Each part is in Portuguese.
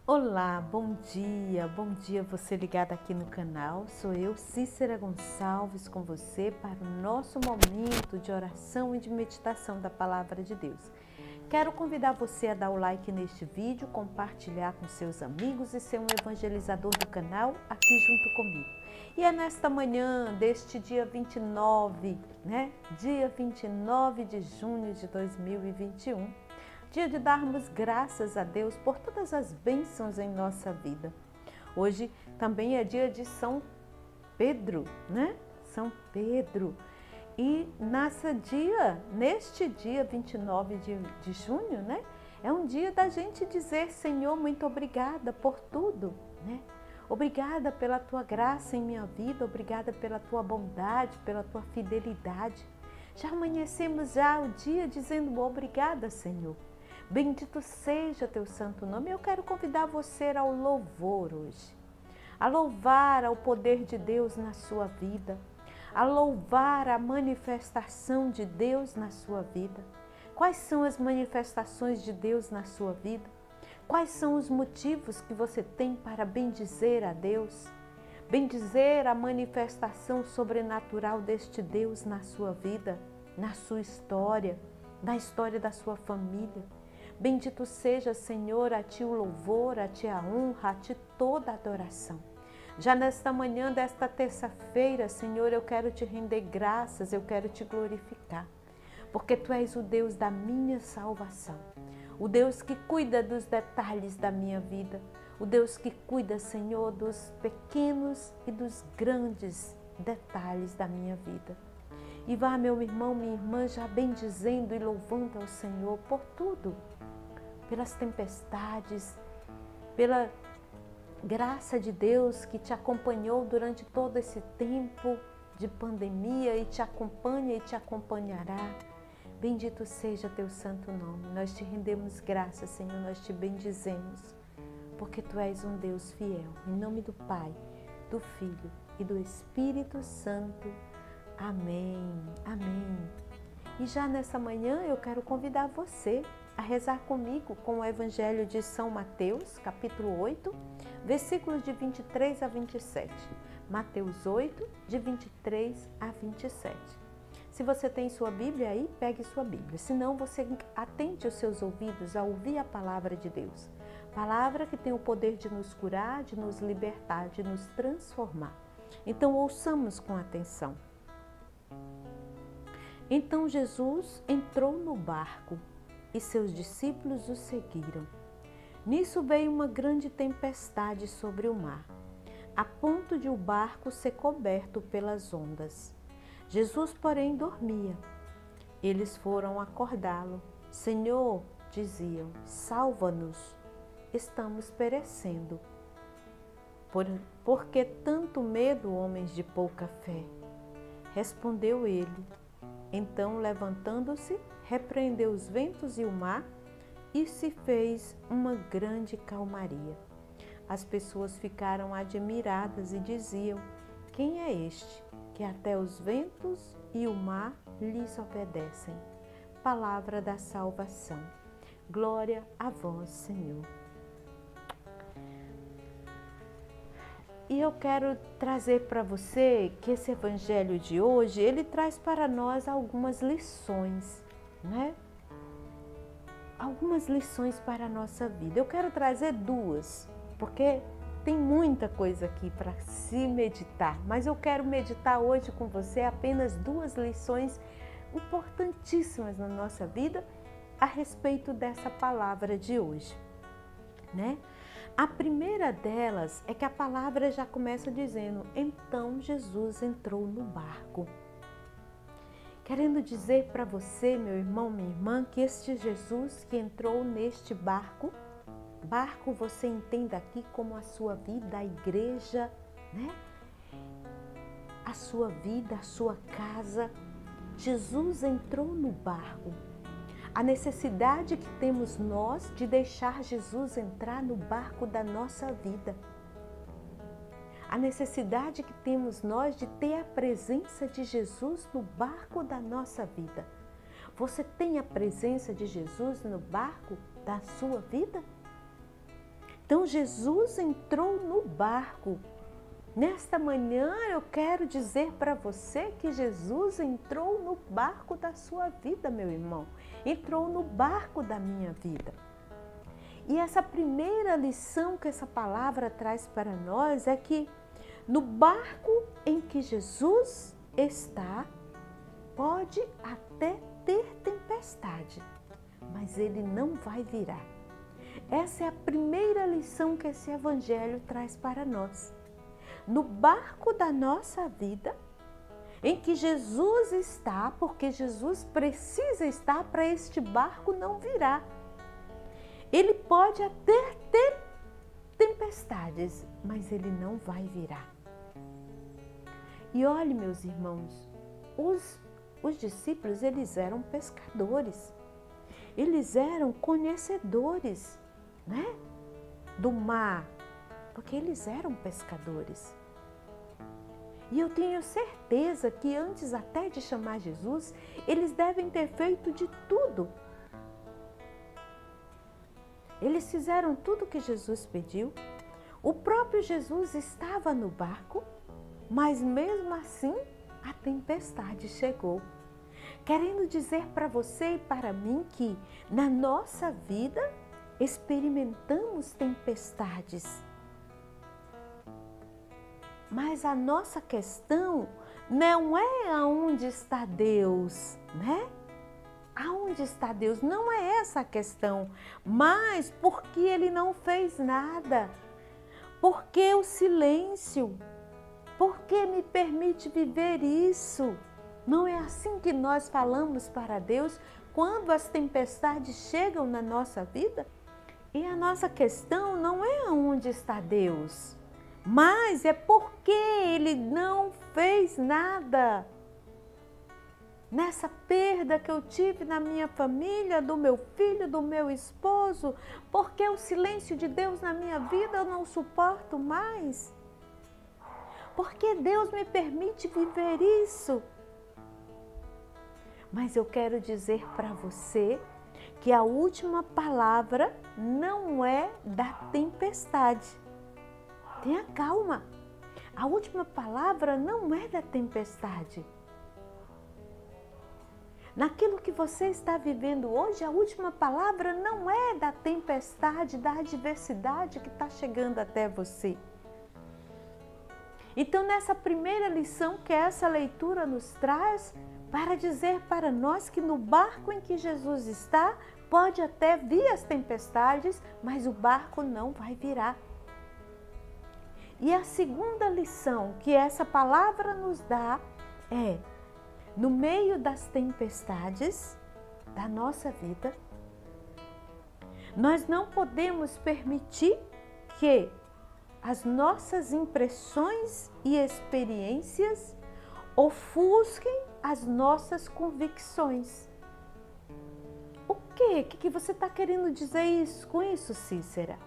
Olá, bom dia você ligado aqui no canal. Sou eu, Cícera Gonçalves, com você para o nosso momento de oração e de meditação da Palavra de Deus. Quero convidar você a dar o like neste vídeo, compartilhar com seus amigos e ser um evangelizador do canal aqui junto comigo. E é nesta manhã deste dia 29, Dia 29 de junho de 2021. Dia de darmos graças a Deus por todas as bênçãos em nossa vida. Hoje também é dia de São Pedro, São Pedro. E neste dia 29 de junho, é um dia da gente dizer: Senhor, muito obrigada por tudo, Obrigada pela tua graça em minha vida, obrigada pela tua bondade, pela tua fidelidade. Já amanhecemos já o dia dizendo obrigada, Senhor. Bendito seja teu santo nome. Eu quero convidar você ao louvor hoje, a louvar ao poder de Deus na sua vida, a louvar a manifestação de Deus na sua vida. Quais são as manifestações de Deus na sua vida? Quais são os motivos que você tem para bendizer a Deus? Bendizer a manifestação sobrenatural deste Deus na sua vida, na sua história, na história da sua família. Bendito seja, Senhor, a Ti o louvor, a Ti a honra, a Ti toda a adoração. Já nesta manhã desta terça-feira, Senhor, eu quero Te render graças, eu quero Te glorificar, porque Tu és o Deus da minha salvação, o Deus que cuida dos detalhes da minha vida, o Deus que cuida, Senhor, dos pequenos e dos grandes detalhes da minha vida. E vá, meu irmão, minha irmã, já bendizendo e louvando ao Senhor por tudo, pelas tempestades, pela graça de Deus que te acompanhou durante todo esse tempo de pandemia e te acompanha e te acompanhará. Bendito seja teu santo nome. Nós te rendemos graças, Senhor, nós te bendizemos, porque tu és um Deus fiel. Em nome do Pai, do Filho e do Espírito Santo. Amém, amém. E já nessa manhã eu quero convidar você a rezar comigo com o Evangelho de São Mateus, capítulo 8, versículos de 23 a 27. Mateus 8, de 23 a 27. Se você tem sua Bíblia aí, pegue sua Bíblia. Se não, você atente os seus ouvidos a ouvir a palavra de Deus. Palavra que tem o poder de nos curar, de nos libertar, de nos transformar. Então, ouçamos com atenção. Então Jesus entrou no barco e seus discípulos o seguiram. Nisso veio uma grande tempestade sobre o mar, a ponto de o barco ser coberto pelas ondas. Jesus, porém, dormia. Eles foram acordá-lo. Senhor, diziam, salva-nos, estamos perecendo. Por que tanto medo, homens de pouca fé? Respondeu ele. Então, levantando-se, repreendeu os ventos e o mar e se fez uma grande calmaria. As pessoas ficaram admiradas e diziam: quem é este que até os ventos e o mar lhes obedecem? Palavra da salvação. Glória a vós, Senhor. E eu quero trazer para você que esse evangelho de hoje, ele traz para nós algumas lições, Algumas lições para a nossa vida. Eu quero trazer duas, porque tem muita coisa aqui para se meditar, mas eu quero meditar hoje com você apenas duas lições importantíssimas na nossa vida a respeito dessa palavra de hoje, A primeira delas é que a palavra já começa dizendo: então Jesus entrou no barco. Querendo dizer para você, meu irmão, minha irmã, que este Jesus que entrou neste barco você entenda aqui como a sua vida, a igreja, A sua vida, a sua casa. Jesus entrou no barco. A necessidade que temos nós de deixar Jesus entrar no barco da nossa vida. A necessidade que temos nós de ter a presença de Jesus no barco da nossa vida. Você tem a presença de Jesus no barco da sua vida? Então Jesus entrou no barco. Nesta manhã eu quero dizer para você que Jesus entrou no barco da sua vida, meu irmão. Entrou no barco da minha vida. E essa primeira lição que essa palavra traz para nós é que no barco em que Jesus está, pode até ter tempestade, mas ele não vai virar. Essa é a primeira lição que esse evangelho traz para nós. No barco da nossa vida, em que Jesus está, porque Jesus precisa estar para este barco não virar. Ele pode até ter tempestades, mas ele não vai virar. E olhe, meus irmãos, os discípulos, eles eram pescadores. Eles eram conhecedores, né, do mar, porque eles eram pescadores. E eu tenho certeza que antes até de chamar Jesus, eles devem ter feito de tudo. Eles fizeram tudo que Jesus pediu. O próprio Jesus estava no barco, mas mesmo assim a tempestade chegou. Querendo dizer para você e para mim que na nossa vida experimentamos tempestades. Mas a nossa questão não é aonde está Deus, né? Aonde está Deus? Não é essa a questão, mas porque Ele não fez nada. Por que o silêncio? Por que me permite viver isso? Não é assim que nós falamos para Deus quando as tempestades chegam na nossa vida? E a nossa questão não é aonde está Deus, mas é porque Ele não fez nada. Nessa perda que eu tive na minha família, do meu filho, do meu esposo, porque o silêncio de Deus na minha vida eu não suporto mais. Porque Deus me permite viver isso. Mas eu quero dizer para você que a última palavra não é da tempestade. Tenha calma. A última palavra não é da tempestade. Naquilo que você está vivendo hoje, a última palavra não é da tempestade, da adversidade que está chegando até você. Então, nessa primeira lição que essa leitura nos traz, para dizer para nós que no barco em que Jesus está, pode até vir as tempestades, mas o barco não vai virar. E a segunda lição que essa palavra nos dá é: no meio das tempestades da nossa vida, nós não podemos permitir que as nossas impressões e experiências ofusquem as nossas convicções. O quê? O que você está querendo dizer com isso, Cícera?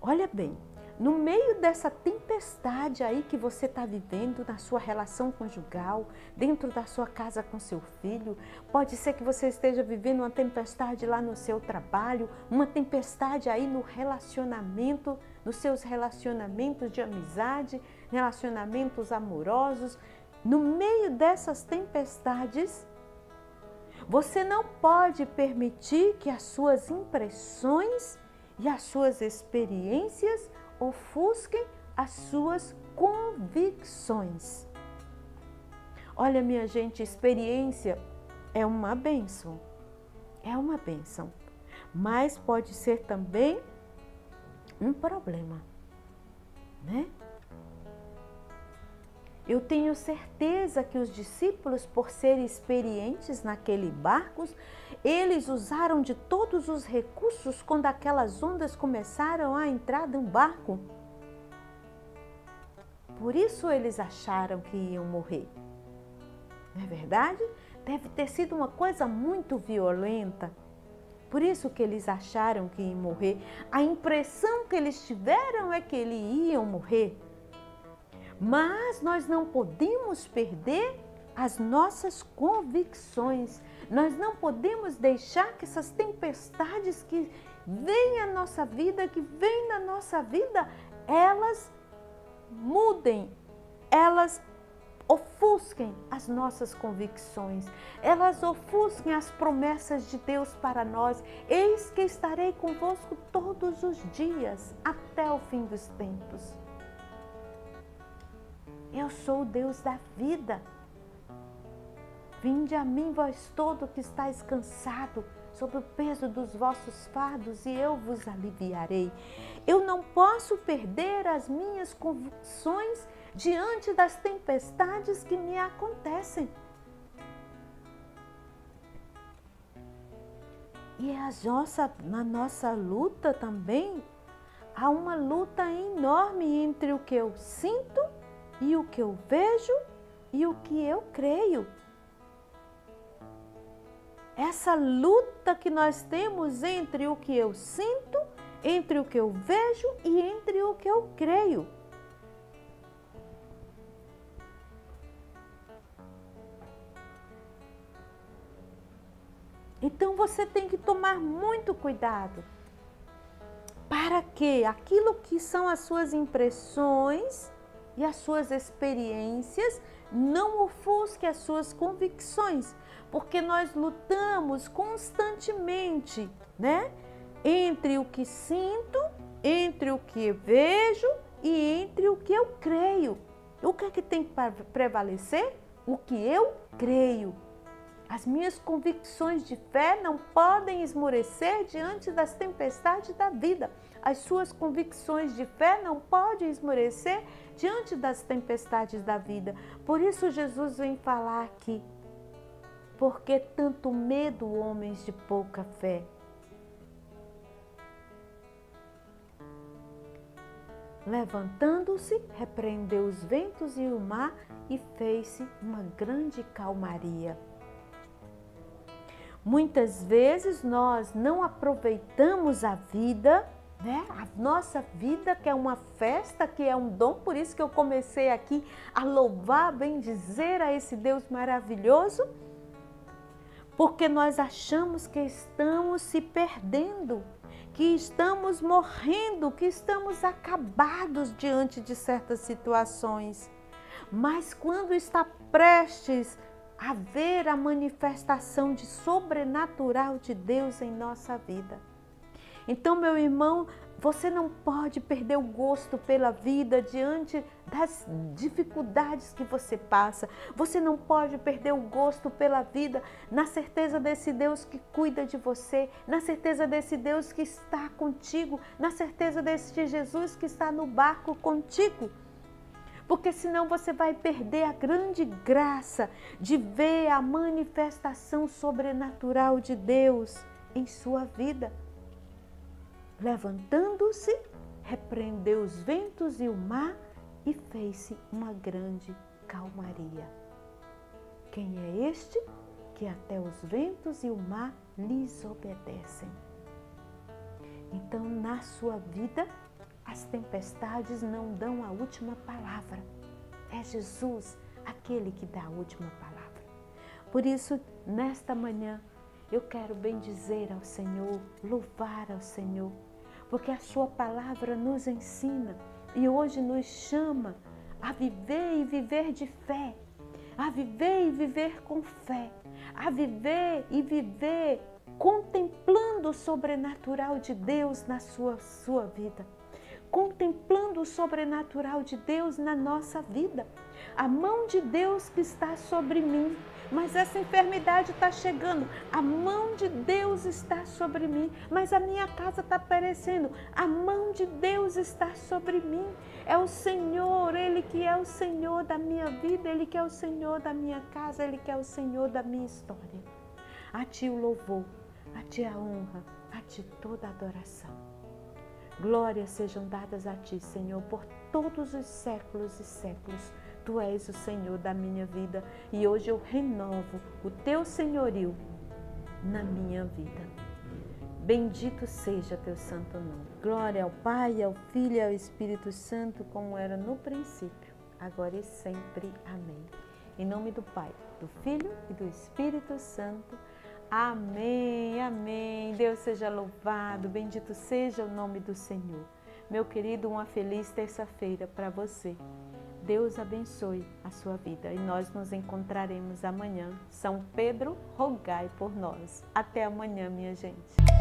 Olha bem, no meio dessa tempestade aí que você está vivendo na sua relação conjugal, dentro da sua casa com seu filho, pode ser que você esteja vivendo uma tempestade lá no seu trabalho, uma tempestade aí no relacionamento, nos seus relacionamentos de amizade, relacionamentos amorosos. No meio dessas tempestades, você não pode permitir que as suas impressões e as suas experiências ofusquem as suas convicções. Olha, minha gente, experiência é uma bênção. É uma bênção. Mas pode ser também um problema, né? Eu tenho certeza que os discípulos, por serem experientes naquele barco, eles usaram de todos os recursos quando aquelas ondas começaram a entrar no barco. Por isso eles acharam que iam morrer. Não é verdade? Deve ter sido uma coisa muito violenta. Por isso que eles acharam que iam morrer. A impressão que eles tiveram é que eles iam morrer. Mas nós não podemos perder as nossas convicções. Nós não podemos deixar que essas tempestades que vêm à nossa vida, que vêm na nossa vida, elas mudem, elas ofusquem as nossas convicções, elas ofusquem as promessas de Deus para nós. Eis que estarei convosco todos os dias, até o fim dos tempos. Eu sou o Deus da vida. Vinde a mim, vós todo que estáis cansado, sob o peso dos vossos fardos, e eu vos aliviarei. Eu não posso perder as minhas convicções diante das tempestades que me acontecem. E na nossa luta também, há uma luta enorme entre o que eu sinto e o que eu vejo e o que eu creio. Essa luta que nós temos entre o que eu sinto, entre o que eu vejo e entre o que eu creio. Então você tem que tomar muito cuidado para que aquilo que são as suas impressões e as suas experiências não ofusque as suas convicções, porque nós lutamos constantemente, né? Entre o que sinto, entre o que vejo e entre o que eu creio. O que é que tem que prevalecer? O que eu creio. As minhas convicções de fé não podem esmorecer diante das tempestades da vida. As suas convicções de fé não podem esmorecer diante das tempestades da vida. Por isso Jesus vem falar aqui. Por que tanto medo, homens de pouca fé? Levantando-se, repreendeu os ventos e o mar e fez-se uma grande calmaria. Muitas vezes nós não aproveitamos a vida, né? A nossa vida, que é uma festa, que é um dom. Por isso que eu comecei aqui a louvar, bendizer a esse Deus maravilhoso, porque nós achamos que estamos se perdendo, que estamos morrendo, que estamos acabados diante de certas situações. Mas quando está prestes a ver a manifestação de sobrenatural de Deus em nossa vida. Então, meu irmão, você não pode perder o gosto pela vida diante das dificuldades que você passa. Você não pode perder o gosto pela vida na certeza desse Deus que cuida de você, na certeza desse Deus que está contigo, na certeza desse Jesus que está no barco contigo. Porque senão você vai perder a grande graça de ver a manifestação sobrenatural de Deus em sua vida. Levantando-se, repreendeu os ventos e o mar e fez-se uma grande calmaria. Quem é este que até os ventos e o mar lhes obedecem? Então, na sua vida, as tempestades não dão a última palavra. É Jesus aquele que dá a última palavra. Por isso, nesta manhã, eu quero bendizer ao Senhor, louvar ao Senhor, porque a sua palavra nos ensina e hoje nos chama a viver e viver de fé, a viver e viver com fé, a viver e viver contemplando o sobrenatural de Deus na sua vida. Contemplando o sobrenatural de Deus na nossa vida. A mão de Deus que está sobre mim, mas essa enfermidade está chegando. A mão de Deus está sobre mim, mas a minha casa está perecendo. A mão de Deus está sobre mim. É o Senhor, Ele que é o Senhor da minha vida, Ele que é o Senhor da minha casa, Ele que é o Senhor da minha história. A Ti o louvor, a Ti a honra, a Ti toda a adoração. Glórias sejam dadas a Ti, Senhor, por todos os séculos e séculos. Tu és o Senhor da minha vida e hoje eu renovo o Teu senhorio na minha vida. Bendito seja Teu santo nome. Glória ao Pai, ao Filho e ao Espírito Santo, como era no princípio, agora e sempre. Amém. Em nome do Pai, do Filho e do Espírito Santo. Amém, amém. Deus seja louvado, bendito seja o nome do Senhor. Meu querido, uma feliz terça-feira para você. Deus abençoe a sua vida e nós nos encontraremos amanhã. São Pedro, rogai por nós. Até amanhã, minha gente.